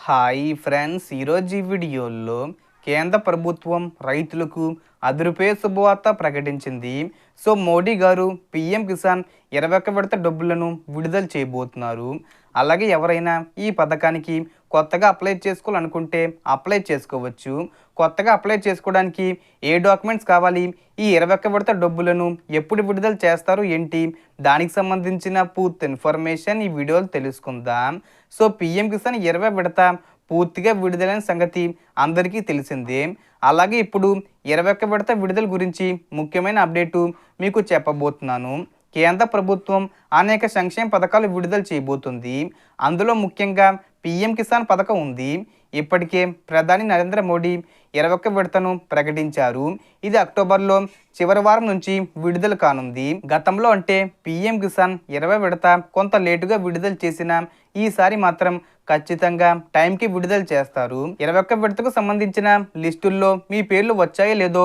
Hi friends, ఈరోజు ఈ వీడియోలో కేంద్ర ప్రభుత్వం రైతులకు అదిరిపోయే శుభవార్త ప్రకటించింది. సో మోడీ గారు పీఎం కిసాన్ 21 విడత డబ్బులను విడుదల చేయబోతున్నారు. అలాగే ఎవరైనా ఈ పథకానికి కొత్తగా అప్లై చేసుకోవాలనుకుంటే అప్లై చేసుకోవచ్చు. కొత్తగా అప్లై చేసుకోవడానికి ఏ డాక్యుమెంట్స్ కావాలి, ఈ 21 విడత డబ్బులను ఎప్పుడు విడుదల చేస్తారు ఏంటి, దానికి సంబంధించిన పూర్తి ఇన్ఫర్మేషన్ ఈ వీడియోలో తెలుసుకుందాం. సో పీఎం కిసాన్ 20 విడత పూర్తిగా విడుదలైన సంగతి అందరికీ తెలిసిందే. అలాగే ఇప్పుడు 21 విడత విడుదల గురించి ముఖ్యమైన అప్డేటు మీకు చెప్పబోతున్నాను. కేంద్ర ప్రభుత్వం అనేక సంక్షేమ పథకాలు విడుదల చేయబోతుంది. అందులో ముఖ్యంగా పీఎం కిసాన్ పథకం ఉంది. ఇప్పటికే ప్రధాని నరేంద్ర మోడీ 21 విడతను ప్రకటించారు. ఇది అక్టోబర్లో చివరి వారం నుంచి విడుదల కానుంది. గతంలో అంటే పీఎం కిసాన్ 20 విడత కొంత లేటుగా విడుదల చేసిన ఈసారి మాత్రం ఖచ్చితంగా టైంకి విడుదల చేస్తారు. 21 విడతకు సంబంధించిన లిస్టుల్లో మీ పేర్లు వచ్చాయో లేదో,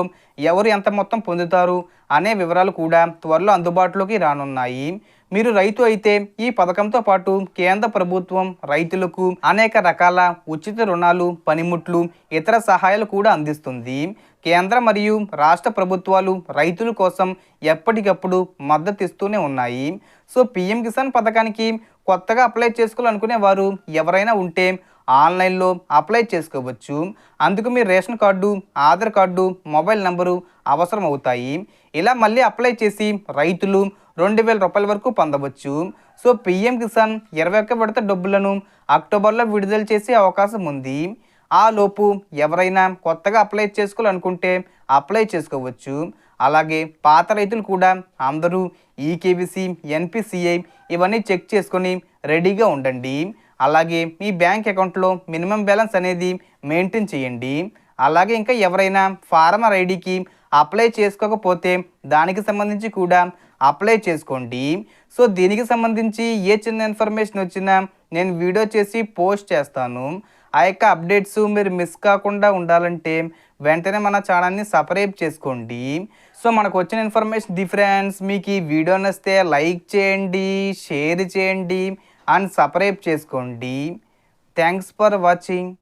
ఎవరు ఎంత మొత్తం పొందుతారు అనే వివరాలు కూడా త్వరలో అందుబాటులోకి రానున్నాయి. మీరు రైతు అయితే ఈ పథకంతో పాటు కేంద్ర ప్రభుత్వం రైతులకు అనేక రకాల ఉచిత రుణాలు, పనిముట్లు, ఇతర సహాయాలు కూడా అందిస్తుంది. కేంద్ర మరియు రాష్ట్ర ప్రభుత్వాలు రైతుల కోసం ఎప్పటికప్పుడు మద్దతు ఇస్తూనే ఉన్నాయి. సో పీఎం కిసాన్ పథకానికి కొత్తగా అప్లై చేసుకోవాలనుకునే వారు ఎవరైనా ఉంటే ఆన్లైన్లో అప్లై చేసుకోవచ్చు. అందుకు మీ ration card, Aadhaar card, mobile number అవసరం అవుతాయి. ఇలా మళ్ళీ అప్లై చేసి రైతులు 2000 రూపాయల వరకు పొందవచ్చు. సో పీఎం కిసాన్ 21 విడత డబ్బులను అక్టోబర్లో విడుదల చేసే అవకాశం ఉంది. ఆ లోపు ఎవరైనా కొత్తగా అప్లై చేసుకోవాలనుకుంటే అప్లై చేసుకోవచ్చు. అలాగే పాత రైతులు కూడా అందరూ ఈకేవీసీ, ఎన్పిసిఐ ఇవన్నీ చెక్ చేసుకొని రెడీగా ఉండండి. అలాగే మీ బ్యాంక్ అకౌంట్లో మినిమం బ్యాలెన్స్ అనేది మెయింటైన్ చేయండి. అలాగే ఇంకా ఎవరైనా ఫార్మర్ ఐడికి అప్లై చేసుకోకపోతే దానికి సంబంధించి కూడా అప్లై చేసుకోండి. సో దీనికి సంబంధించి ఏ చిన్న ఇన్ఫర్మేషన్ వచ్చినా నేను వీడియో చేసి పోస్ట్ చేస్తాను. ఆ యొక్క అప్డేట్స్ మీరు మిస్ కాకుండా ఉండాలంటే వెంటనే మన ఛానల్ని సబ్స్క్రైబ్ చేసుకోండి. సో మనకు వచ్చిన ఇన్ఫర్మేషన్ డిఫరెన్స్ మీకు ఈ వీడియో నచ్చితే లైక్ చేయండి, షేర్ చేయండి అండ్ సబ్స్క్రైబ్ చేసుకోండి. Thanks for watching.